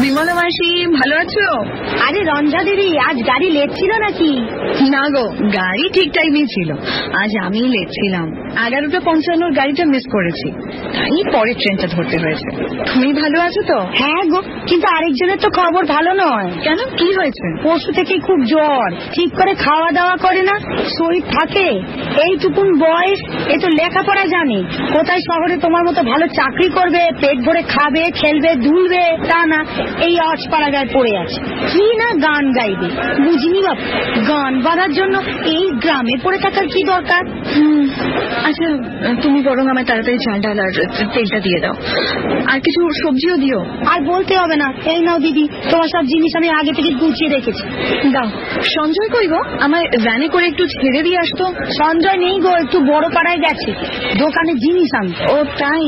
বিমলা মাসি ভালো আছো? আরে রঞ্জা দিদি, আজ গাড়ি লেট ছিল নাকি? না গো, গাড়ি ঠিক টাইমে ছিল, আজ আমি লেট ছিলাম। 11:55 গাড়িটা মিস করেছি, তাই পরের ট্রেনটা ধরতে হয়েছে। তুমি ভালো আছো তো? হ্যাঁ গো, কিন্তু আরেকজনের তো খবর ভালো নয়। কেন, কি হয়েছে? পরশু থেকে খুব জ্বর, ঠিক করে খাওয়া দাওয়া করে না, শরীর থাকে। এইটুকুন বয়স, এ তো লেখাপড়া জানে, কোথায় শহরে তোমার মতো ভালো চাকরি করবে, পেট ভরে খাবে, খেলবে, দুলবে, তা না, এই অজপাড়াগায় পড়ে আছে। কি না গান গাইবে, বুঝিনি বাপ। গান বাঁধার জন্য এই গ্রামে পড়ে থাকার কি দরকার? আচ্ছা, তুমি বরং আমার তাড়াতাড়ি চাল ডাল আর তেলটা দিয়ে দাও, আর কিছু সবজিও দিও। আর বলতে হবে না, এই নাও দিদি, তোমার সব জিনিস আমি আগে থেকে গুছিয়ে রেখেছি। দাও। সঞ্জয় কই গো? আমার ভ্যানে করে একটু ছেড়ে দিয়ে আসতো। সঞ্জয় নেই গো, একটু বড় পাড়ায় গেছে দোকানে জিনিস আনতে। ও তাই?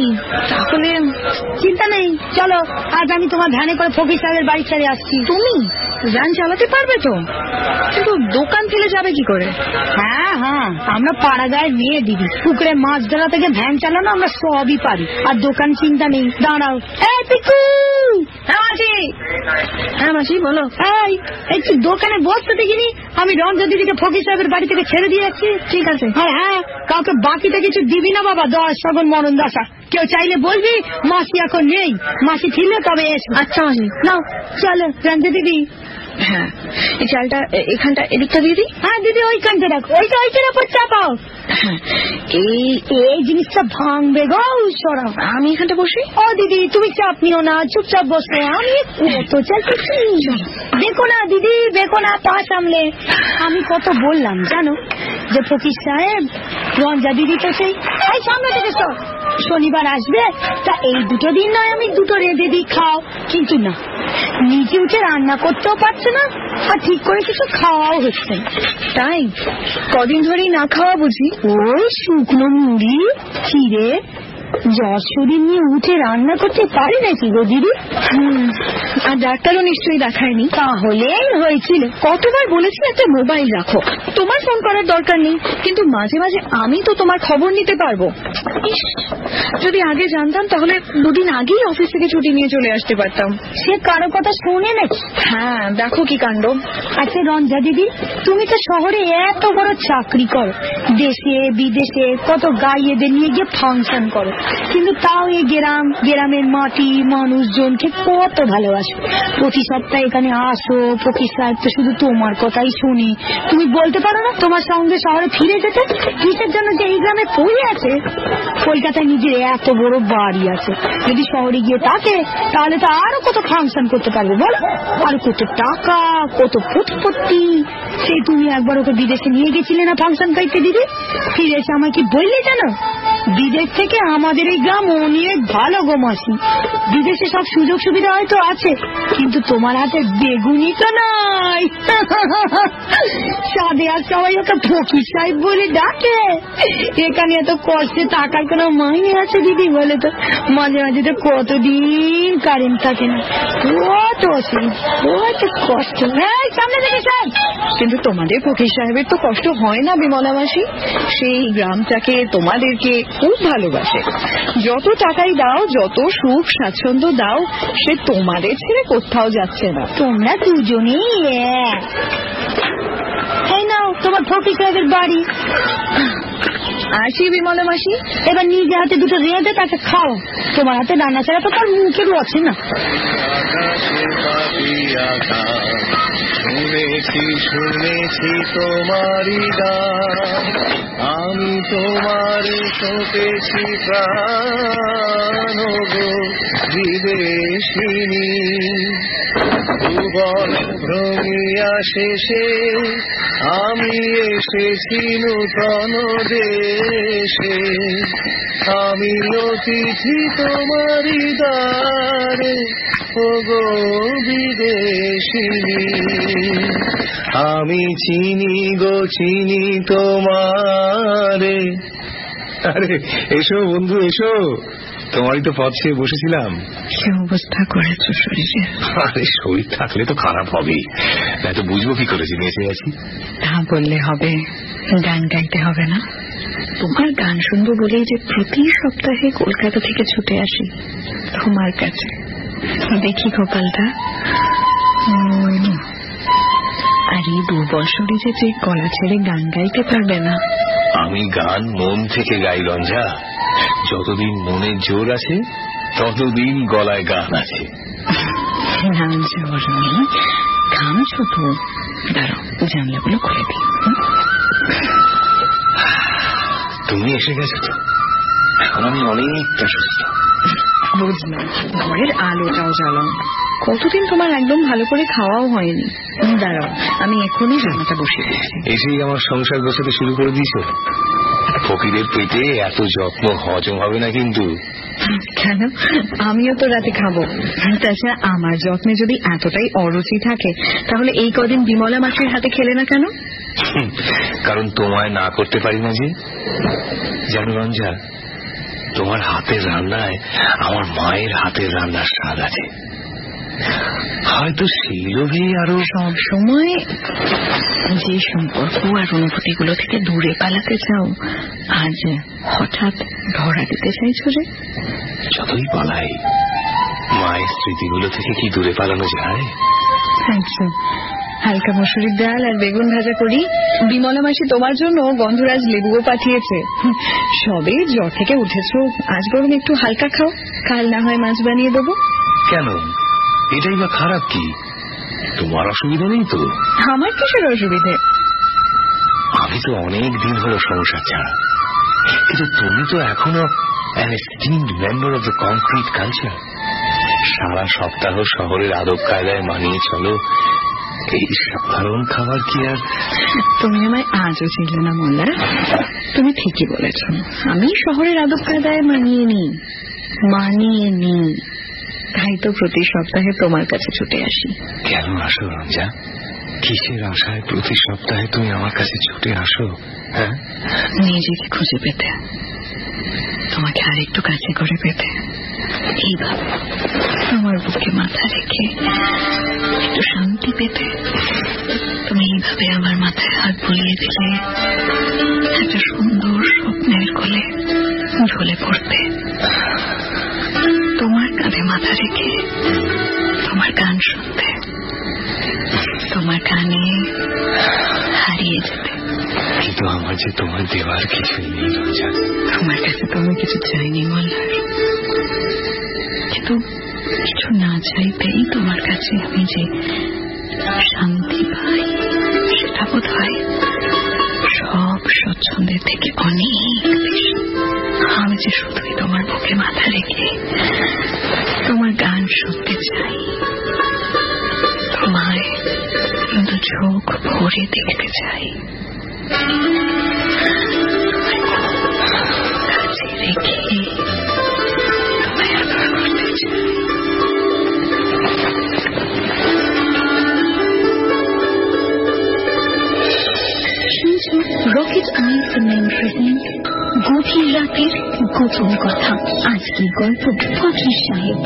তাহলে চিন্তা নেই, চলো আজ আমি তোমার ভ্যানে করে ফকির সাহেবের বাড়ি ছেড়ে আসছি। তুমি ভ্যান চালাতে পারবে তো? কিন্তু দোকান ফেলে যাবে কি করে? হ্যাঁ হ্যাঁ, আমরা পাড়াগাঁয়ের মেয়ে দিদি, পুকুরে মাছ ধরা থেকে ভ্যান চালানো আমরা সবই পারি। আর দোকান চিন্তা নেই। দাঁড়াও, এই পিকু। হ্যাঁ মাসি। হ্যাঁ মাসি বলো। এই একটু দোকানে বসতে দেখিনি, আমি রঞ্জা দিদিকে ফকির সাহেবের বাড়ি থেকে ছেড়ে দিয়ে যাচ্ছি। ঠিক আছে। হ্যাঁ হ্যাঁ, কাউকে বাকিতে কিছু দিবি না বাবা, 10 শগন মরণ দশা। কেউ চাইলে বলবি মাসি এখন নেই, মাসি ফিরলে তবে এসো। আচ্ছা মাসি। নাও চলো রঞ্জা দিদি। হ্যাঁ, এই চালটা এখানটা এদিকটা দিয়ে দিই। হ্যাঁ দিদি, ওইখানটা রাখো, ওইটার উপর চাপাও। হ্যাঁ, এই জিনিসটা ভাঙবে গো, সরাও। আমি এখানটা বসি। ও দিদি, তুমি চাপ নিও না, চুপচাপ বসো। আমি কত চাইছি, দেখো না দিদি, দেখো না পা সামলে। আমি কত বললাম জানো, যে ফকির সাহেব রঞ্জা দিদি তো সেই সামনে থেকে সব শনিবার আসবে, তা এই দুটো দিন নয় আমি দুটো রেঁধে দিই, খাও। কিন্তু না, নিজে উঠে রান্না করতেও পারছে না, আর ঠিক করে কিছু খাওয়াও হচ্ছে না। তাই কদিন ধরেই না খাওয়া বুঝি? ওই শুকনো মুড়ি, চিড়ে, জ্বর শরীর নিয়ে উঠে রান্না করতে পারি নাকি গো দিদি? আর ডাক্তারও নিশ্চয়ই দেখায়নি? তাহলেই হয়েছিল। কতবার বলেছি একটা মোবাইল রাখো, তোমার ফোন করার দরকার নেই, কিন্তু মাঝে মাঝে আমি তো তোমার খবর নিতে পারবো। যদি আগে জানতাম তাহলে দুদিন আগেই অফিস থেকে ছুটি নিয়ে চলে আসতে পারতাম। সে কারো কথা শুনে নাকি? হ্যাঁ, দেখো কি কাণ্ড। আচ্ছা রঞ্জা দিদি, তুমি তো শহরে এত বড় চাকরি করো, দেশে বিদেশে কত গাইয়েদের নিয়ে গিয়ে ফাংশন করো, কিন্তু তাও এই গ্রামের মাটি মানুষজনকে কত ভালোবাসো। প্রতি সপ্তাহে এখানে আসো, ফকির সাহেব তো শুধু তোমার কথাই শুনি। তুমি বলতে পারো না তোমার সঙ্গে শহরে ফিরে যেতে? কিসের জন্য যে এই গ্রামে পড়ে আছে? কলকাতায় নিজের এত বড় বাড়ি আছে, যদি শহরে গিয়ে থাকে তাহলে তো আরো কত ফাংশন করতে পারবে বলো, আর কত টাকা, কত ফুটপত্তি। সেই তুমি একবার ওকে বিদেশে নিয়ে গেছিলে না ফাংশন খাইতে দিদি, ফিরে এসে আমায় কি বললে জানো, বিদেশ থেকে আমাদের এই গ্রাম অনেক ভালো গো মাসি। বিদেশে সব সুযোগ সুবিধা হয়তো আছে, কিন্তু তোমার হাতে বেগুনি তো নাই। সাদে আর সবাই ওকে ফকির সাহেব বলে ডাকে। এখানে এত কষ্টে থাকার কোনো মাইনে আছে দিদি বলে তো? মাঝে মাঝে তো কতদিন কারেন্ট থাকে না, কত কত কষ্ট। হ্যাঁ সামনে থেকে স্যার। কিন্তু তোমাদের ফকির সাহেবের তো কষ্ট হয় না বিমলা মাসি, সেই গ্রামটাকে তোমাদেরকে খুব ভালোবাসে। যত টাকাই দাও, যত সুখ স্বাচ্ছন্দ্য দাও, সে তোমাদের ছেড়ে কোথাও যাচ্ছে না। তোমরা দুজনেই এক। এই নাও তোমার ফকির সাহেবের বাড়ি। আসি বিমলা মাসি, এবার নিজে হাতে দুটো রেঁধে তাকে খাও, তোমার হাতে রান্না ছাড়া তো তার মুখে রয়েছে না। শুনেছি তোমারই গান, আমি তোমার শোকেছি প্রাণ গো বিদেশিনী। ভুবন ভ্রমিয়া শেষে আমি এসেছি নূতন দেশে, আমি অতিথি তোমারই দ্বারে ওগো বিদেশিনী। আমি চিনি গো চিনি তোমারে। আরে এসো বন্ধু এসো, তোমারই তো পথ ছেয়ে বসেছিলাম। কি অবস্থা করেছো শরীরে? আরে শরীর থাকলে তো খারাপ হবেই, না তো বুঝবো কি করে যে বেঁচে আছি। তা বললে হবে, গান গাইতে হবে না? তোমার গান শুনবো বলেই যে প্রতি সপ্তাহে কলকাতা থেকে ছুটে আসি তোমার কাছে। দেখি কপালটা। আর এই দুর্বল শরীরে যে গলা ছেড়ে গান গাইতে পারবে না। আমি গান মন থেকে গাই রঞ্জা। যতদিন মনে জোর আছে ততদিন গলায় গান আছে। ঘামছ তো, দাঁড়াও জানলাগুলো খুলে দিই। তুমি এসে গেছো তো, এখন আমি অনেকটা সুস্থ। বুঝলাম, ঘরের আলোটাও জ্বালাও। কতদিন তোমার একদম ভালো করে খাওয়াও হয়নি। দাঁড়াও, আমি এখনই রান্নাটা বসিয়ে দিচ্ছি। এসেই আমার সংসার গোছাতে শুরু করে দিয়েছ। ফকিরের পেটে এত যত্ন হজম হবে না কিন্তু। কেন? আমিও তো রাতে খাবো। তাছাড়া আমার যত্নে যদি এতটাই অরুচি থাকে তাহলে এই কদিন বিমলা মাসির হাতে খেলে না কেন? কারণ তোমায় না করতে পারি না যে। জানো রঞ্জা, তোমার হাতের রান্নায় আমার মায়ের হাতের রান্নার স্বাদ আছে। হয়তো সেই লোভেই আরো সব সময় যে সম্পর্ক আর অনুভূতিগুলো থেকে দূরে পালাতে চাও, আজ হঠাৎ ধরা দিতে চাইছো যে? যতই পালাই, মায়ের স্মৃতিগুলো থেকে কি দূরে পালানো যায়? আচ্ছা, হালকা মসুরির ডাল আর বেগুন ভাজা করি। বিমলা মাসি তোমার জন্য গন্ধরাজ লেবুও পাঠিয়েছে। সবে জ্বর থেকে উঠেছো, আজ বরং একটু হালকা খাও, কাল না হয় মাছ বানিয়ে দেবো। কেন? এটাই বা খারাপ কি? তোমার অসুবিধা নেই তো? আমার কিসের অসুবিধে? আমি তো অনেক দিন হলো সংসার ছাড়া, কিন্তু তুমি তো এখনো an esteemed member of the concrete culture. সারা সপ্তাহ শহরের আদব কায়দায় মানিয়ে চলো। এই সাধারণ খাবার কি আর? তুমি আমায় আজও ছিল না মোল্লার। তুমি ঠিকই বলেছ, আমি শহরের আদব কায়দায় মানিয়ে নি। তাই তো প্রতি সপ্তাহে তোমার কাছে ছুটে আসি। কেন আসো রঞ্জা? কিসের আশায় প্রতি সপ্তাহে তুমি আমার কাছে ছুটে আসো? হ্যাঁ, নিজেকে খুঁজে পেতে, তোমাকে আর একটু কাছে করে পেতে, এইভাবে তোমার বুকে মাথা রেখে একটু শান্তি পেতে। তুমি এইভাবে আমার মাথায় হাত বুলিয়ে দিলে একটা সুন্দর স্বপ্নের কোলে ঝুলে পড়তে, তোমার কাঁধে মাথা রেখে তোমার গান শুনতে, তোমার গানে হারিয়ে যেতে। কিন্তু আমার যে তোমার দেওয়ার কিছুই নেই রঞ্জা। তোমার কাছে তো আমি কিছু চাইনি মল্লার, কিন্তু কিছু না চাইতেই তোমার কাছে আমি যে শান্তি পাই, সেটা বোধ হয় সব স্বচ্ছন্দের থেকে অনেক বেশি। আমি যে শুধুই তোমার বুকে মাথা রেখে তোমার গান শুনতে চাই, তোমায় কিন্তু চোখ ভরে দেখতে চাই, কাছে রেখে তোমায় আদর করতে চাই। রকেট আইস নেম প্রেজেন্ট গভীর রাতের গোপন কথা। আজকের গল্প ফকির সাহেব।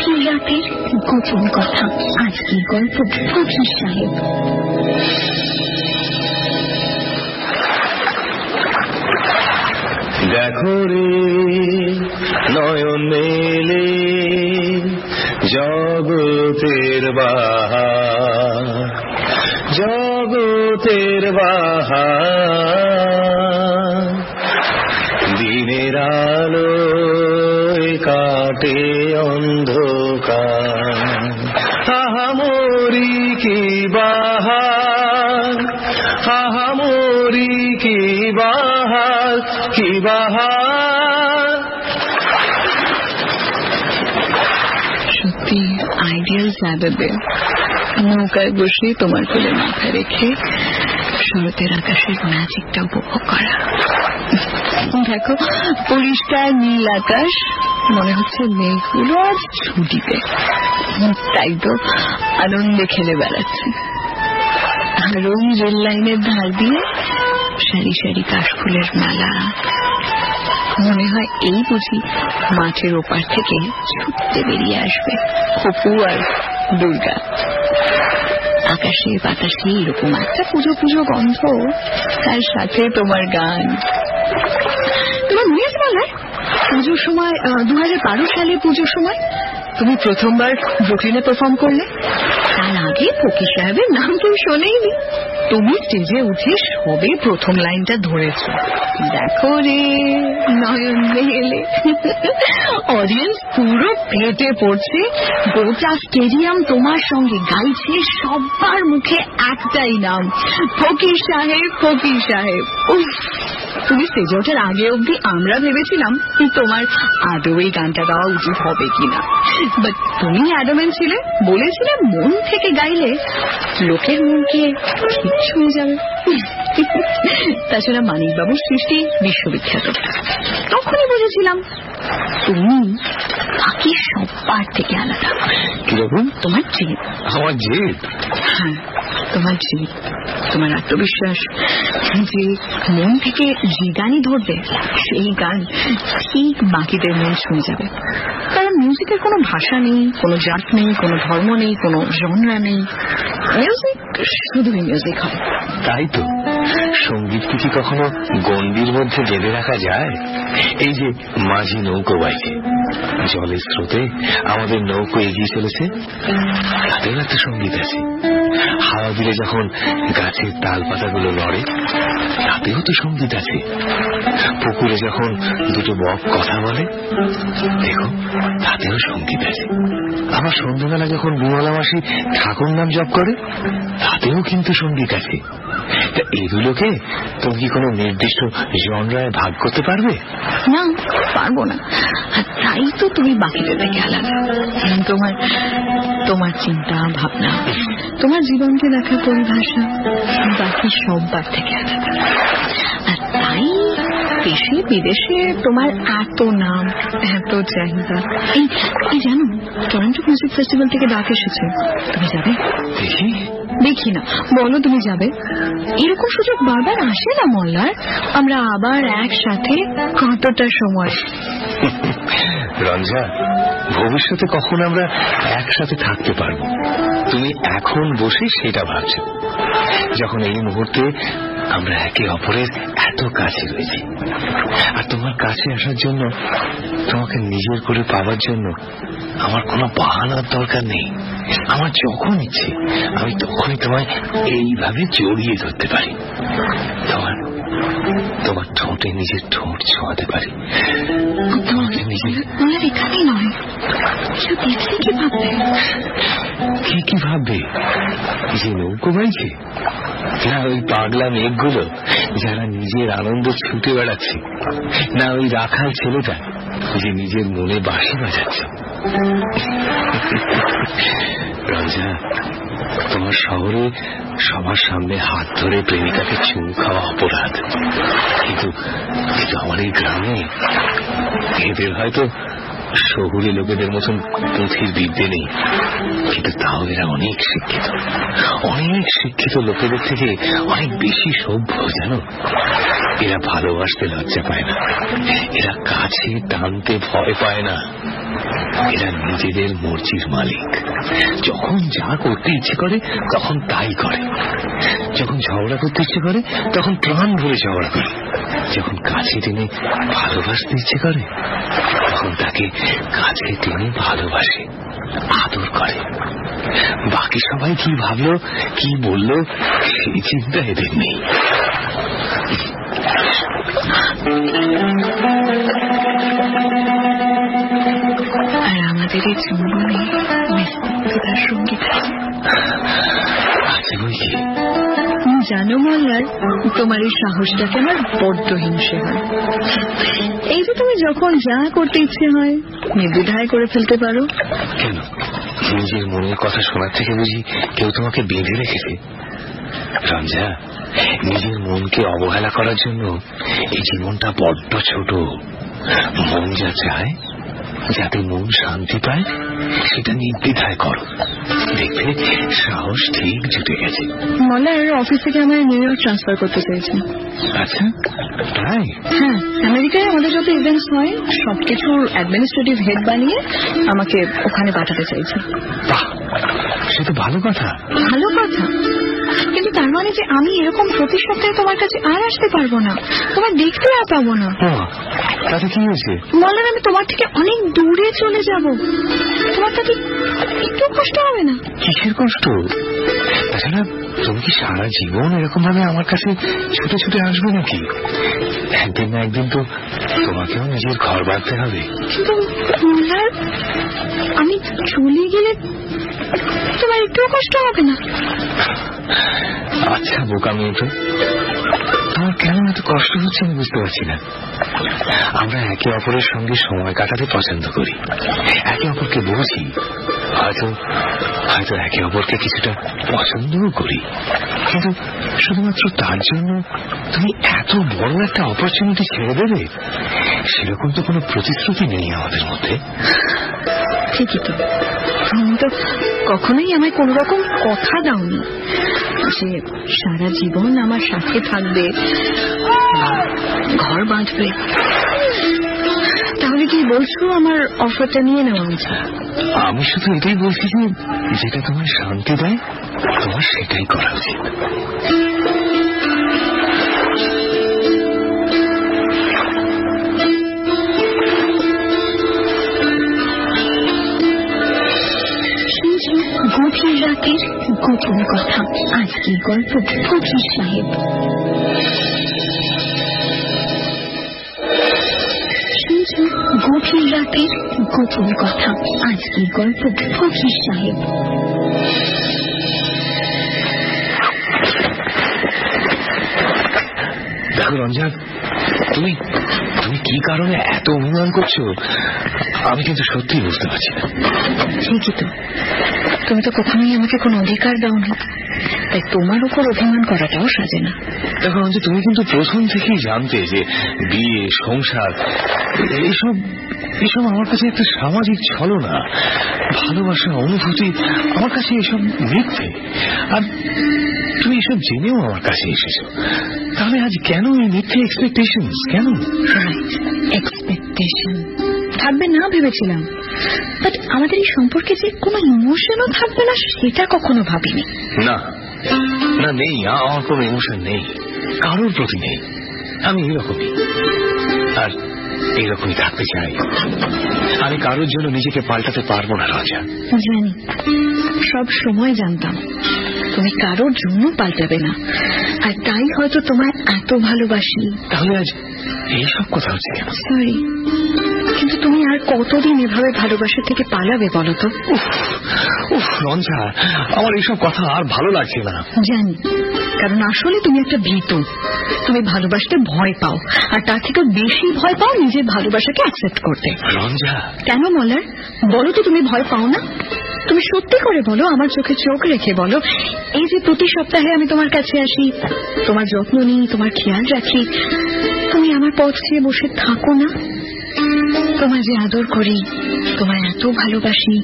গভীর রাতের গোপন কথা। আজকের গল্প ফকির সাহেব। দেখো রে নয়ন মেলে জগতের বাহার, জগতের বাহার, দিনের আলোয় কাটে অন্ধকার। আহা মরি কি বাহার, আহা মরি কি বাহার, কি বাহার। সত্যি আইডিয়াল স্যাটারডে, নৌকায় বসে তোমার কোলে মাথা রেখে শরতের আকাশের ম্যাজিকটা উপভোগ করা। দেখো পরিষ্কার নীল আকাশ, মনে হচ্ছে মেঘগুলো আজ ছুটিতে, তাই তো আনন্দে খেলে বেড়াচ্ছে। রোম রেল লাইনের ধার দিয়ে সারি সারি কাশফুলের মেলা, মনে হয় এই বুঝি মাঠের ওপার থেকে ছুটতে বেরিয়ে আসবে অপু আর দুর্গা। আকাশে বাতাসে এরকম একটা পুজো পুজো গন্ধ, তার সাথে তোমার গান। তোমার মনে আছে বলে পুজোর সময় 2012 সালে পুজোর সময় তুমি প্রথমবার ব্রুকলিনে পারফর্ম করলে? তার আগে ফকির সাহেবের নাম কেউ শোনেইনি। তুমি স্টেজে উঠে সবে প্রথম লাইনটা ধরেছ, দেখো রে নয়ন মেলে। অডিয়েন্স পুরো ফেটে পড়ছে, গোটা স্টেডিয়াম তোমার সঙ্গে গাইছে, সবার মুখে একটাই নাম, ফকির সাহেব, ফকির সাহেব। তুমি স্টেজে ওঠার আগে অবধি আমরা ভেবেছিলাম তোমার আদৌ এই গানটা গাওয়া উচিত হবে কিনা, বাট তুমি অ্যাডামেন্ট ছিলে, বলেছিলে মন থেকে গাইলে লোকের মনকে ঠিক ছুঁয়ে যাবে। তাছাড়া মানিকবাবুর সৃষ্টি বিশ্ববিখ্যাত, তখনই বুঝেছিলাম তুমি বাকি সবার থেকে আলাদা। কিরকম? তোমার জেদ। আমার জেদ? হ্যাঁ, তোমার জেদ, তোমার আত্মবিশ্বাস যে মন থেকে যে গানই ধরবে সেই গান ঠিক বাকিদের মন ছুঁয়ে যাবে। কারণ মিউজিকের কোনো ভাষা নেই, কোনো জাত নেই, কোনো ধর্ম নেই, কোনো জনরা নেই। মিউজিক শুধুই মিউজিক হয়। তাই তো, সঙ্গীতকে কি কখনো গণ্ডির মধ্যে বেঁধে রাখা যায়? এই যে মাঝি নৌকো বাইছে, জলের স্রোতে আমাদের নৌকো এগিয়ে চলেছে, তাতেও একটা সঙ্গীত আছে। হাওয়া দিলে যখন গাছের তাল পাতাগুলো লড়ে, তাতেও তো সঙ্গীত আছে। পুকুরে যখন দুটো বক কথা বলে, দেখো তাতেও সঙ্গীত আছে। আবার সন্ধ্যাবেলা যখন বিমলা মাসি ঠাকুর নাম জপ করে, তাতেও কিন্তু সঙ্গীত আছে। তা এগুলোকে তুমি কি কোনো নির্দিষ্ট জনরায় ভাগ করতে পারবে? না, পারবো না। তাই তো তুমি বাকিদের থেকে আলাদা। তোমার চিন্তা ভাবনা, তোমার জীবনকে দেখা পরিভাষা বাকি সববার থেকে আলাদা। আর তাই দেশে বিদেশে তোমার এত নাম, এত চাহিদা। এই জানো, টরন্টো মিউজিক ফেস্টিভ্যাল থেকে ডাক এসেছে, তুমি যাবে? দেখি না, বলো তুমি যাবে? এরকম সুযোগ বারবার আসে না মল্লার। আমরা আবার একসাথে কতটা সময়। রঞ্জা, ভবিষ্যতে কখন আমরা একসাথে থাকতে পারবো তুমি এখন বসে সেটা ভাবছো, যখন এই মুহূর্তে আমরা একে অপরের এত কাছে রয়েছি। আর তোমার কাছে আসার জন্য, তোমাকে নিজের করে পাওয়ার জন্য আমার কোনো বাহানার দরকার নেই। আমার যখন ইচ্ছে আমি তখনই তোমায় এইভাবে জড়িয়ে ধরতে পারি, তোমার ঠোঁটে নিজের ঠোঁট ছোঁয়াতে পারি। এখানেই নয়, কি ভাববে? কি ভাববে? যে নৌকো বাইছে, না ওই পাগলা মেঘগুলো যারা নিজের আনন্দ ছুটে বেড়াচ্ছে, না ওই রাখাল ছেলেটা যে নিজের মনে বাঁশি বাজাচ্ছে। রঞ্জা, তোমার শহরে সবার সামনে হাত ধরে প্রেমিকাকে চুমু খাওয়া অপরাধ, কিন্তু আমার এই গ্রামে এদের হয়তো শহুরে লোকেদের মতন পুঁথির বিদ্যে নেই, কিন্তু তাও এরা অনেক শিক্ষিত, অনেক শিক্ষিত লোকেদের থেকে অনেক বেশি সভ্য, জানো। এরা ভালোবাসতে লজ্জা পায় না, এরা কাছে টানতে ভয় পায় না, এরা নিজেদের মর্জির মালিক। যখন যা করতে ইচ্ছে করে তখন তাই করে, যখন ঝগড়া করতে ইচ্ছে করে তখন প্রাণ ভরে ঝগড়া করে, যখন কাছে টেনে ভালোবাসতে ইচ্ছে করে তখন তাকে কাছে টেনে ভালোবাসে, আদর করে। বাকি সবাই কি ভাবলো, কি বললো, সেই চিন্তা এদের নেই। আর আমাদের এই চুম্বনে নিস্তব্ধতার সঙ্গীত আছে বই কি? জানো মল্লার, তোমার এই সাহসটাকে আমার বড্ড হিংসে হয়। এই যে তুমি যখন যা করতে ইচ্ছে হয় নির্দ্বিধায় করে ফেলতে পারো। কেন, নিজের মনের কথা শোনার থেকে বুঝি কেউ তোমাকে বেঁধে রেখেছে? রঞ্জা, নিজের মনকে অবহেলা করার জন্য এই জীবনটা বড্ড ছোট। মন যা চায়, যাতে মন শান্তি পায়, সেটা নির্দ্বিধায় করো, দেখবে সাহস ঠিক জুটে গেছে। মল্লার অফিস থেকে আমার নিউ ইয়র্ক ট্রান্সফার করতে চাইছে। আচ্ছা, তাই? হ্যাঁ, আমেরিকায় আমাদের যত ইভেন্টস হয় সবকিছুর অ্যাডমিনিস্ট্রেটিভ হেড বানিয়ে আমাকে ওখানে পাঠাতে চাইছে। বাহ, সে তো ভালো কথা। ভালো কথা, কিন্তু তার মানে যে আমি এরকম প্রতি সপ্তাহে তোমার কাছে আর আসতে পারবো না, তোমার দেখতে আর পাবো না। তাতে কি হয়েছে? মল্লার, আমি তোমার থেকে অনেক দূরে চলে যাব। তোমার তাতে একটু কষ্ট হবে না? কিসের কষ্ট? তাছাড়া তুমি কি সারা জীবন এরকম ভাবে আমার কাছে ছুটে ছুটে আসবে নাকি? একদিন না একদিন তো তোমাকেও নিজের ঘর বাঁধতে হবে। কিন্তু মল্লার, আমি চলে গেলে তোমার একটু কষ্ট হবে না? আচ্ছা বোকামি, তো তোমার কেন এত কষ্ট হচ্ছে আমি বুঝতে পারছি না। আমরা একে অপরের সঙ্গে সময় কাটাতে পছন্দ করি, একে অপরকে বুঝি, হয়তো হয়তো একে অপরকে কিছুটা পছন্দও করি, কিন্তু শুধুমাত্র তার জন্য তুমি এত বড় একটা অপরচুনিটি ছেড়ে দেবে? সেরকম তো কোনো প্রতিশ্রুতি নেই আমাদের মধ্যে। ঠিকই তো, তুমি তো কখনোই আমায় কোন রকম কথা দাওনি যে সারা জীবন আমার সাথে থাকবে, ঘর বাঁধবে। তাহলে কি বলছো আমার অফারটা নিয়ে নেওয়া উচিত? আমি শুধু এটাই বলছি যে যেটা তোমার শান্তি দেয় তোমার সেটাই করা উচিত। গভীর রাতের গোপন কথা, আজকের গল্প ফকির সাহেব। গভীর রাতের গোপন কথা, আজকের গল্প ফকির সাহেব। দেখো রঞ্জন, তুমি তুমি কি কারণে এত অভিমান করছো আমি কিন্তু সত্যি বুঝতে পারছি না। ঠিকই তো, তুমি তো কখনোই আমাকে কোনো অধিকার দাওনি, তাই তোমার উপর অভিমান করাটাও সাজে না। দেখো রঞ্জন, তুমি কিন্তু প্রথম থেকেই জানতে যে বিয়ে, সংসার, এইসব এসব আমার কাছে একটা সামাজিক ছলনা, ভালোবাসা, অনুভূতি আমার কাছে এসব মিথ্যে। আর তুমি এসব জেনেও আমার কাছে এসেছো, তাহলে আজ কেন এই মিথ্যে এক্সপেকটেশন? কেন? রাইট, এক্সপেকটেশন থাকবে না ভেবেছিলাম, বাট আমাদের এই সম্পর্কে যে কোনো ইমোশনও থাকবে না সেটা কখনো ভাবিনি। না না, নেই, আমার কোনো ইমোশন নেই, কারোর প্রতি নেই। আমি এইরকমই, আর এইরকমই থাকতে চাই। আমি কারোর জন্য নিজেকে পাল্টাতে পারবো না রাজা। জানি, সব সময় জানতাম তুমি কারোর জন্য পাল্টাবে না, আর তাই হয়তো তোমায় এত ভালোবাসি। তাহলে আজ এইসব কথা হচ্ছে কেন? সরি, কিন্তু তুমি আর কতদিন এভাবে ভালোবাসা থেকে পালাবে বলো তো? রঞ্জা, আমার এইসব কথা আর ভালো লাগছে না। জানি, কারণ আসলে তুমি একটা ভীতু। তুমি ভালোবাসতে ভয় পাও, আর তার থেকে বেশি ভয় পাও নিজের ভালোবাসাকে অ্যাকসেপ্ট করতে। রঞ্জা, কেন মলার, বলো তো তুমি ভয় পাও না? তুমি সত্যি করে বলো, আমার চোখে চোখ রেখে বলো। এই যে প্রতি সপ্তাহে আমি তোমার কাছে আসি, তোমার যত্ন নিই, তোমার খেয়াল রাখি, তুমি আমার পথ চেয়ে বসে থাকো না? তোমায় যে আদর করি, তোমায় এত ভালোবাসি,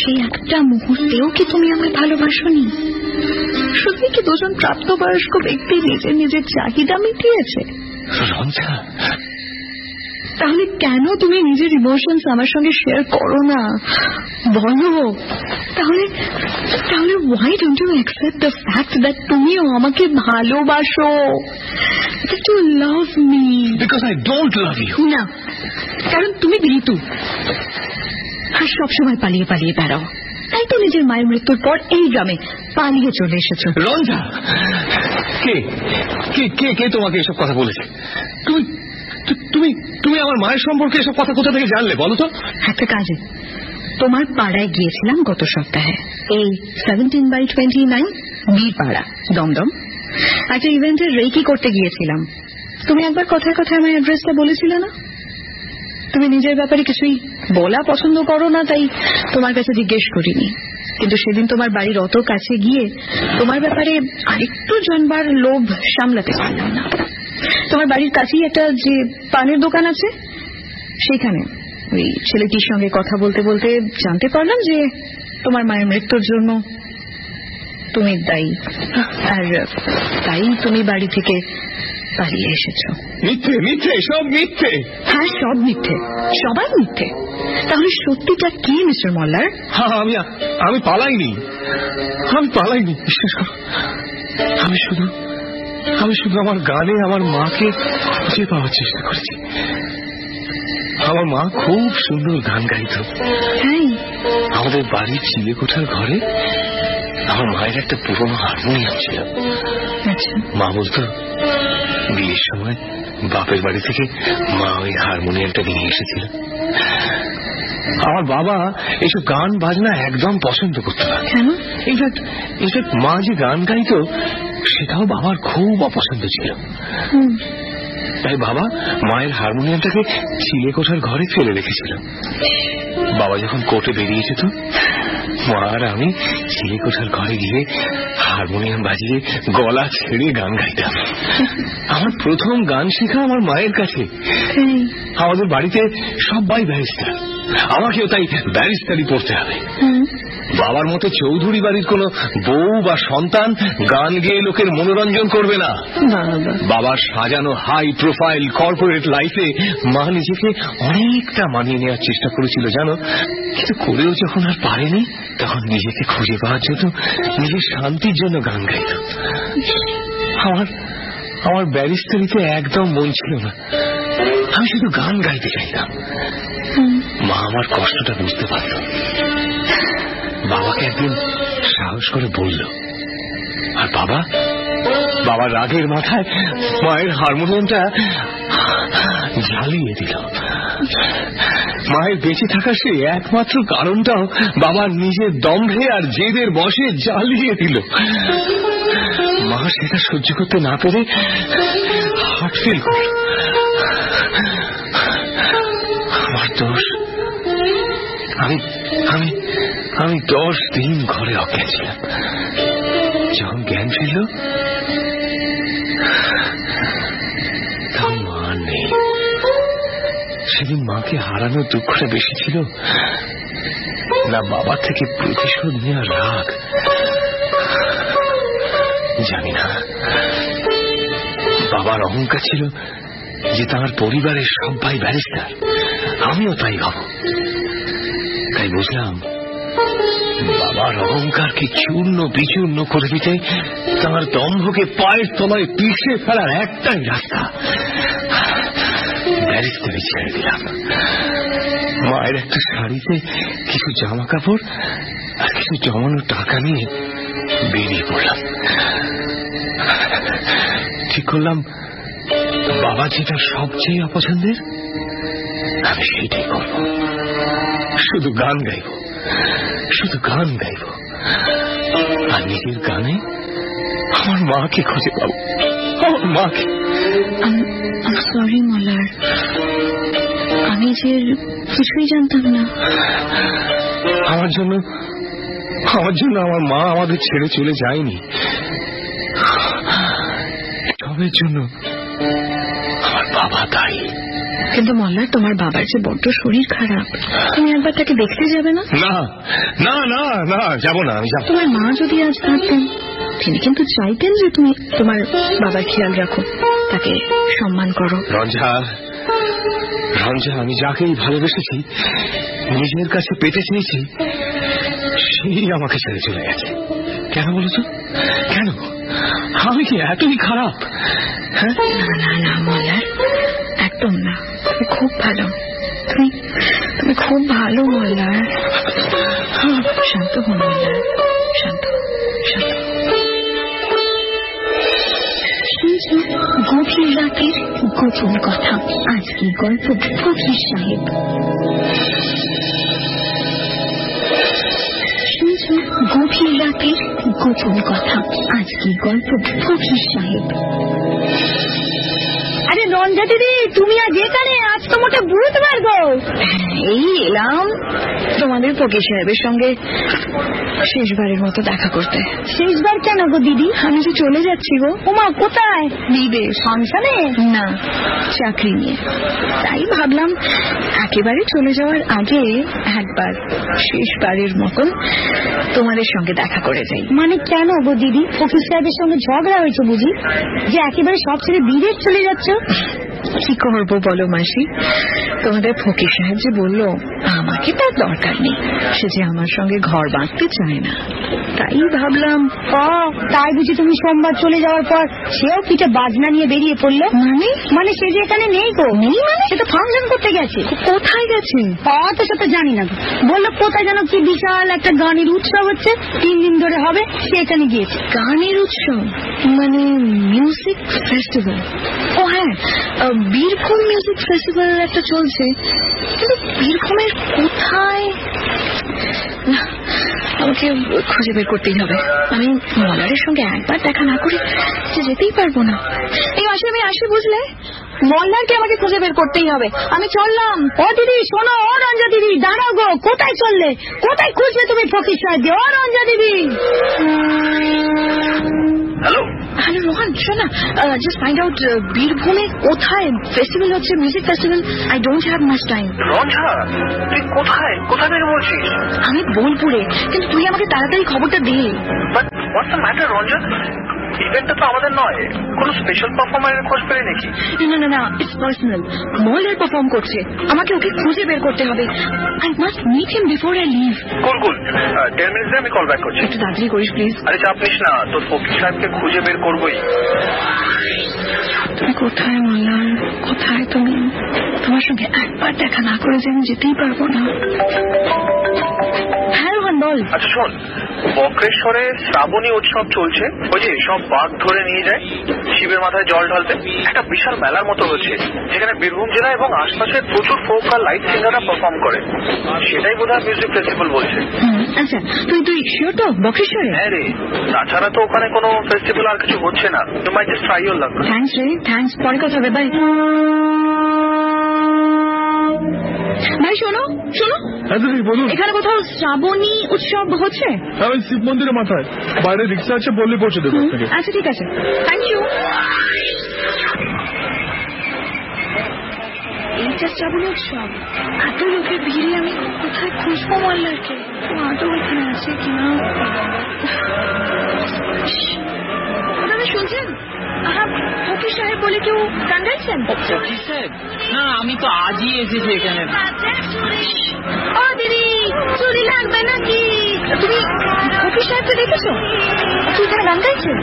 সেই একটা মুহূর্তেও কি তুমি আমায় ভালোবাসোনি? শুধু কি দুজন প্রাপ্তবয়স্ক ব্যক্তি নিজের নিজের চাহিদা মিটিয়েছে? রঞ্জা, তাহলে কেন তুমি নিজের ইমোশনস আমার সঙ্গে শেয়ার করো না? বলো। তাহলে why don't you accept the fact that তুমিও আমাকে ভালোবাসো, that you love me? Because I don't love you. না, কারণ তুমি ঋতু আর সবসময় পালিয়ে পালিয়ে বেড়াও। তাই তো নিজের মায়ের মৃত্যুর পর এই গ্রামে পালিয়ে চলে এসেছো। রঞ্জা, কে তোমাকে এসব কথা বলেছে? তুমি আমার মায়ের সম্পর্কে এসব কথা কোথা থেকে জানলে বলো তো? একটা কাজে তোমার পাড়ায় গিয়েছিলাম গত সপ্তাহে, এই 17/29 বীরপাড়া, দমদম। একটা ইভেন্টের রেকি করতে গিয়েছিলাম। তুমি একবার কথায় কথায় আমার অ্যাড্রেসটা বলেছিলে না? তুমি নিজের ব্যাপারে কিছুই বলা পছন্দ করো না, তাই তোমার কাছে জিজ্ঞেস করিনি। কিন্তু সেদিন তোমার বাড়ির অত কাছে গিয়ে তোমার ব্যাপারে আরেকটু জানবার লোভ সামলাতে পারলাম না। তোমার বাড়ির কাছেই একটা যে পানের দোকান আছে, সেখানে ওই ছেলেটির সঙ্গে কথা বলতে বলতে জানতে পারলাম যে তোমার মায়ের মৃত্যুর জন্য তুমি দায়ী, আর তাই তুমি বাড়ি থেকে পালিয়ে এসেছো। মিথ্যে, সব মিথ্যে। হ্যাঁ, সব মিথ্যে, সবাই মিথ্যে। তাহলে সত্যিটা কি মিস্টার মল্লার? আমি পালাইনি। আমি শুধু আমার গানে আমার মাকে খুঁজে পাওয়ার চেষ্টা করেছি। আমার মা খুব সুন্দর গান গাইত। আমাদের বাড়ির চিলে কোঠার ঘরে আমার মায়ের একটা পুরনো হারমোনিয়াম ছিল। মা বলতো বিয়ের সময় বাপের বাড়ি থেকে মা ওই হারমোনিয়ামটা নিয়ে এসেছিল। আমার বাবা এসব গান বাজনা একদম পছন্দ করত না। ইনফ্যাক্ট মা যে গান গাইত সেটাও বাবার খুব অপছন্দ ছিল। তাই বাবা মায়ের হারমোনিয়ামটাকে চিলে কোঠার ঘরে ফেলে রেখেছিল। বাবা যখন কোর্টে বেরিয়ে যেত, মা আর আমি চিলে কোঠার ঘরে গিয়ে হারমোনিয়াম বাজিয়ে গলা ছেড়ে গান গাইতাম। আমার প্রথম গান শেখা আমার মায়ের কাছে। আমাদের বাড়িতে সবাই ব্যারিস্টার, আমাকেও তাই ব্যারিস্টারি পড়তে হবে। বাবার মতো চৌধুরী বাড়ির কোন বউ বা সন্তান গান গেয়ে লোকের মনোরঞ্জন করবে না। বাবার সাজানো হাই প্রোফাইল কর্পোরেট লাইফে মা নিজেকে অনেকটা মানিয়ে নেওয়ার চেষ্টা করেছিল জানো, কিন্তু করেও যখন আর পারেনি তখন নিজেকে খুঁজে পাওয়ার জন্য নিজের শান্তির জন্য গান গাইত। আমার ব্যারিস্টারিতে একদম মন ছিল না, আমি শুধু গান গাইতে চাইতাম। মা আমার কষ্টটা বুঝতে পারত। বাবাকে একদিন সাহস করে বলল, আর বাবার রাগের মাথায় মায়ের হারমোনিয়ামটা জ্বালিয়ে দিল। মায়ের বেঁচে থাকার সেই একমাত্র কারণটাও বাবার নিজের দম্ভে আর জেদের বশে জ্বালিয়ে দিল। মা সেটা সহ্য করতে না পেরে হার্ট ফেল করল। আমার দোষ, আমি 10 দিন ঘরে অজ্ঞান ছিলাম। যখন জ্ঞান ফিরল তখন মা নেই। সেদিন মাকে হারানোর দুঃখটা বেশি ছিল না বাবার থেকে প্রতিশোধ নেওয়ার রাগ, জানি না। বাবার অহংকার ছিল যে তার পরিবারের সবাই ব্যারিস্টার, আমিও তাই ভাবো। তাই বুঝলাম বাবার অহংকারকে চূর্ণ বিচূর্ণ করে দিতে তার দম্ভকে পায়ের তলায় পিষে ফেলার একটাই রাস্তা, ব্যারিস্টারি ছেড়ে দিলাম। মায়ের একটা শাড়িতে কিছু জামা কাপড় আর কিছু জমানো টাকা নিয়ে বেরিয়ে পড়লাম। ঠিক করলাম বাবা যেটা সবচেয়ে অপছন্দের আমি সেটাই করব, শুধু গান গাইব, আর নিজের গানে আমার মাকে খুঁজে পাবো, আমার মাকে। সরি মলার, আমি যে কিছুই জানতাম না। আমার জন্য আমার মা আমাদের ছেড়ে চলে যায়নি, সবের জন্য আমার বাবা দায়ী। কিন্তু মল্লার, তোমার বাবার যে বড্ড শরীর খারাপ, তুমি একবার তাকে দেখতে যাবে না? না, যাবো না, আমি যাবো। তোমার মা যদি আজ থাকতেন, তিনি কিন্তু চাইতেন যে তুমি তোমার বাবার খেয়াল রাখো। তাকে সম্মান করো। রঞ্জা, রঞ্জা, আমি যাকেই ভালোবেসেছি, নিজের কাছে পেতে চেয়েছি, সেই আমাকে ছেড়ে চলে গেছে। কেন বলেছ? কেন? আমি কি এতই খারাপ? না না না মল্লার, একদম না। তুমি খুব ভালো, তুমি খুব ভালো মল্লার। শান্ত হন মল্লার, শান্ত শান্ত। গভীর রাতের গোপন কথা, আজকের গল্প ফকির সাহেব। গভীর রাতের গোপন কথা, আজকের গল্প ফকির সাহেব। আরে রঞ্জা দিদি, তুমি আজ এখানে? আজ তো মোটে বুধবার গো। এই এলাম তোমাদের ফকির সাহেবের সঙ্গে শেষবারের মতো দেখা করতে। শেষবার কেন গো দিদি? আমি তো চলে যাচ্ছি গো। ওমা, কোথায়? বিদেশ। ফাংশনে? না, চাকরি নিয়ে। তাই ভাবলাম একেবারে চলে যাওয়ার আগে একবার শেষবারের মতন তোমাদের সঙ্গে দেখা করে যাই। মানে কেন গো দিদি? ফকির সাহেবের সঙ্গে ঝগড়া হয়েছে বুঝি, যে একেবারে সব ছেড়ে বিদেশ চলে যাচ্ছ? কি করবো বলো মাসি, তোমাদের ফকির সাহেব যে বললো আমাকে তার দরকার নেই, সে যে আমার সঙ্গে ঘর বাঁধতে চায় না, তাই ভাবলাম। তাই বুঝি তুমি সোমবার চলে যাওয়ার পর সেও পিঠে বাজনা নিয়ে বেরিয়ে পড়লো? মানে সে যে এখানে নেই গো। নেই মানে? সে তো ফাংশন করতে গেছে। কোথায় গেছে? অত সেটা জানি না। বললো কোথায় যেন কি বিশাল একটা গানের উৎসব হচ্ছে, 3 দিন ধরে হবে, সে এখানে গিয়েছে। গানের উৎসব মানে মিউজিক ফেস্টিভ্যাল? ও হ্যাঁ, বীরভূম মিউজিক ফেস্টিভ্যাল একটা চলছে, কিন্তু বীরভূমের কোথায় আমাকে খুঁজে বের করতেই হবে। আমি মলারের সঙ্গে একবার দেখা না করে যে যেতেই পারবো না। এই মাসে আমি আসি, বুঝলে? মল্লারকে আমাকে খুঁজে বের করতেই হবে। আমি চললাম। ও দিদি শোনো, ও রঞ্জা দিদি দাঁড়াও গো। কোথায় চললে? কোথায় খুঁজলে তুমি ফকির সাহেবকে? ও রঞ্জা দিদি। হ্যালো হ্যালো রোহন, শোনা, জাস্ট ফাইন্ড আউট বীরভূমে কোথায় ফেস্টিভ্যাল হচ্ছে, music festival. I don't have much time. Ranja, তুই কোথায় থেকে বলছিস? আমি বোলপুরে, কিন্তু তুই আমাকে তাড়াতাড়ি খবরটা দে। But what's the matter Ranja? ইভেন্টটা তো আমাদের নয়, কোনো স্পেশাল পারফর্মারের খোঁজ পেলে নাকি? না না না, ইটস পার্সোনাল। মল্লার পারফর্ম করছে, আমাকে ওকে খুঁজে বের করতে হবে। I must meet him before I leave. Cool 10 মিনিটে আমি কল ব্যাক করছি। একটু তাড়াতাড়ি করিস প্লিজ। আরে চাপ নিস না, তোর ফকির সাহেবকে খুঁজে বের করবোই। তুমি কোথায় মল্লার? কোথায় তুমি? তোমার সঙ্গে একবার দেখা না করে যে আমি যেতেই পারবো না। হ্যাঁ রোহন বল। আচ্ছা শোন, বক্রেশ্বরে শ্রাবণী উৎসব চলছে, ওই যে সব বাঘ ধরে নিয়ে যায় শিবের মাথায় জল ঢালতে। একটা বিশাল মেলার মতো হচ্ছে, যেখানে বীরভূম জেলা এবং আশপাশের প্রচুর ফোক আর লাইট সিঙ্গাররা পারফর্ম করে। সেটাই বোধহয় মিউজিক ফেস্টিভ্যাল বলছে। আচ্ছা, তুই শিওর তো বক্রেশ্বরে? হ্যাঁ রে, তাছাড়া তো ওখানে কোনো ফেস্টিভ্যাল আর কিছু হচ্ছে না। You might just try your luck. Thanks রে, থ্যাঙ্কস। পরে কথা হবে, বাই। ভাই শোনো শোনো, এখানে কোথাও শ্রাবণী উৎসব হচ্ছে? ওই শিব মন্দিরের মাথায় বাইরে রিক্সা আছে, বললে পৌঁছে দেবো। আচ্ছা ঠিক আছে, থ্যাংক ইউ। এইটা শ্রাবণী উৎসব, এত লোকের ভিড়ে আমি কোথায় খুঁজবো মল্লারকে? আদৌ এখানে আছে কিনা? দাদা শুনছেন? ফকির সাহেব বলে কেউ গান গাইছেন? ফকির সাহেব? না, আমি তো আজই এসেছি এখানে। ও দিদি, চুরি লাগবে নাকি? তুমি ফকির সাহেবকে দেখেছো? তুই এখানে গান গাইছেন?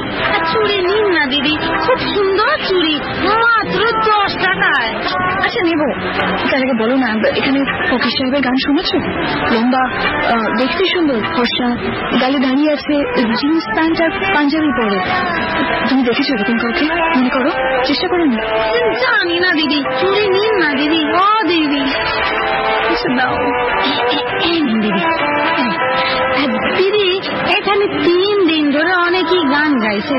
চুরি নিন না দিদি, খুব সুন্দর চুরি, মাত্র 10 টাকায়। আচ্ছা নেবো, তার আগে বলো না, এখানে ফকির সাহেবের গান শুনেছো? লম্বা, দেখতে সুন্দর, ফর্সা, গালে দাঁড়িয়ে আছে, জিন্স প্যান্ট আর পাঞ্জাবি পরে। তুমি দেখেছো এরকম কাউকে? মনে করো, চেষ্টা করো না। জানি না দিদি, চুরি নিন না দিদি। ও দিদি দাও। দিদি দিদি, এখানে 3 দিন ধরে অনেকেই গান গাইছে,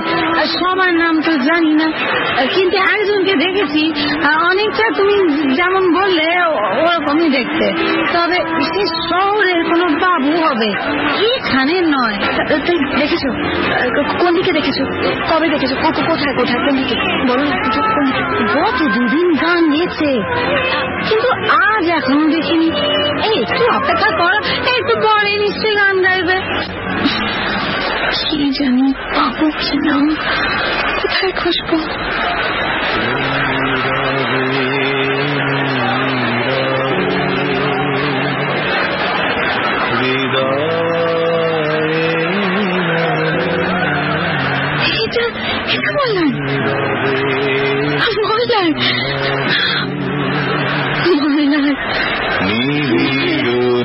সবার নাম তো জানি না, কিন্তু একজনকে দেখেছি, অনেকটা তুমি যেমন বললে ওরকমই দেখতে, তবে সে শহরের কোনো বাবু হবে, এখানে নয়। তুই দেখেছো? কোন দিকে দেখেছো? কবে দেখেছো? কোথায় কোথায় কোন দিকে বলো না। গত 2 দিন গান গেছে, কিন্তু আজ এখনো দেখিনি। এই একটু অপেক্ষা করো, একটু পরে নিশ্চয়ই গান গাইবে। কি জানি পাবো কিনা, কোথায় খুঁজবো? এটা বললাম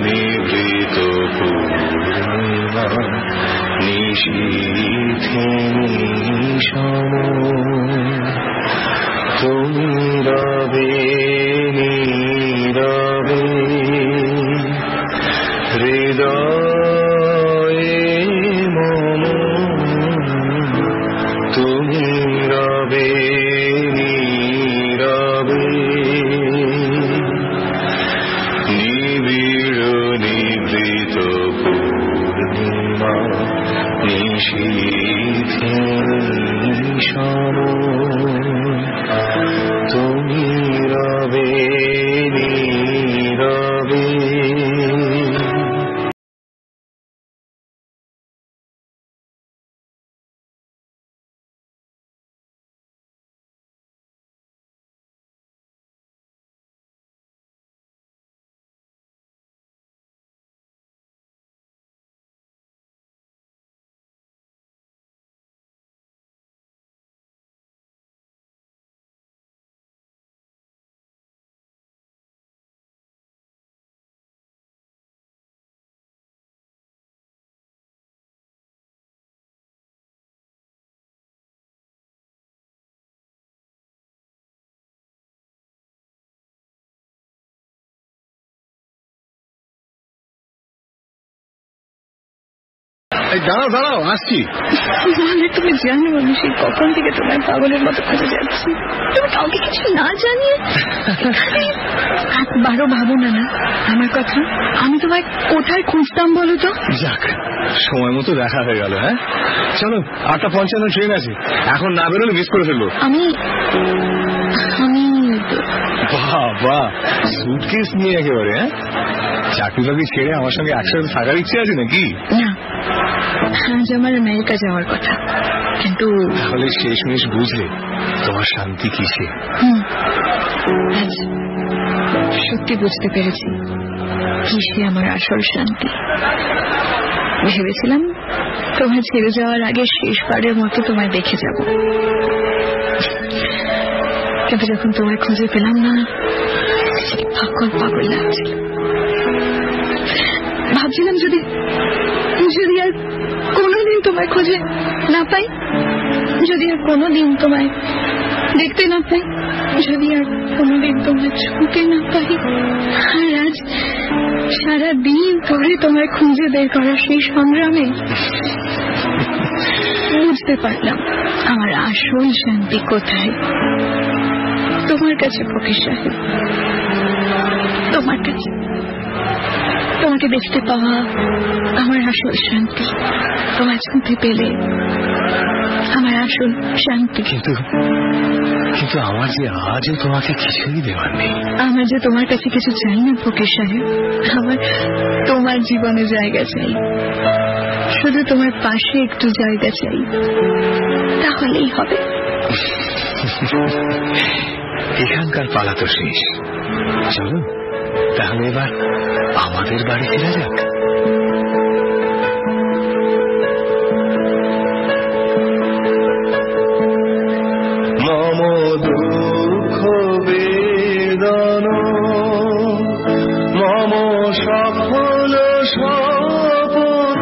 নিবৃত পূর্ণিমা নিশীথে নিশম তুমি রবে নীরবে হৃদয়ে মম তুমি রবে নীরবে নিবৃত পূর্ণিমা নিশীথে নিশম তুমি রবে নীরবে। দাঁড়াও দাঁড়াও, আসছি। তুমি জানো আমি সেই কখন থেকে তোমার পাগলের মতো খুঁজে যাচ্ছি, তুমি কাউকে কিছু না জানিয়ে। একবারও ভাবো না না আমার কথা, আমি তোমায় কোথায় খুঁজতাম বলো তো? যাক, সময় মতো দেখা হয়ে গেল। হ্যাঁ চলো, 8:55 ট্রেন আছে, এখন না বেরোলে মিস করে ফেলবো। আমি বাবা, সুটকেস নিয়ে একেবারে? হ্যাঁ, চাকরি বাকরি ছেড়ে আমার সঙ্গে একসাথে থাকার ইচ্ছে আছে নাকি? না, আজ আমার আমেরিকা যাওয়ার কথা, কিন্তু তাহলে শেষ মেশ বুঝলে তোমার শান্তি কিসে? আজ সত্যি বুঝতে পেরেছি কিসে আমার আসল শান্তি। ভেবেছিলাম তোমায় ছেড়ে যাওয়ার আগে শেষবারের মতো তোমায় দেখে যাব, কিন্তু যখন তোমায় খুঁজে পেলাম না, পাগল পাগল লাগছিল। ভাবছিলাম যদি আর কোনোদিন তোমায় খুঁজে না পাই, যদি আর কোনোদিন তোমায় দেখতে না পাই, যদি আর কোনোদিন তোমায় ছুঁতে না পাই। আর আজ সারা দিন ধরে তোমায় খুঁজে বের করার সেই সংগ্রামে বুঝতে পারলাম আমার আসল শান্তি কোথায়। তোমার কাছে ফকির সাহেব, তোমার কাছে। তোমাকে দেখতে পাওয়া আমার আসল শান্তি, তোমায় ছুঁতে পেলে আমার আসল শান্তি। কিন্তু আমার যে আজও তোমাকে কিছুই দেওয়ার নেই। আমার যে তোমার কাছে কিছু চাই না ফকির সাহেব, আমার তোমার জীবনে জায়গা চাই, শুধু তোমার পাশে একটু জায়গা চাই, তাহলেই হবে। এখানকার পালা তো শেষ, চলো তাহলে এবার আমাদের বাড়ি ফেরা যাক। মম দুঃখ বেদন মম সফল স্বপ্ন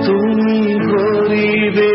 তুমি করিবে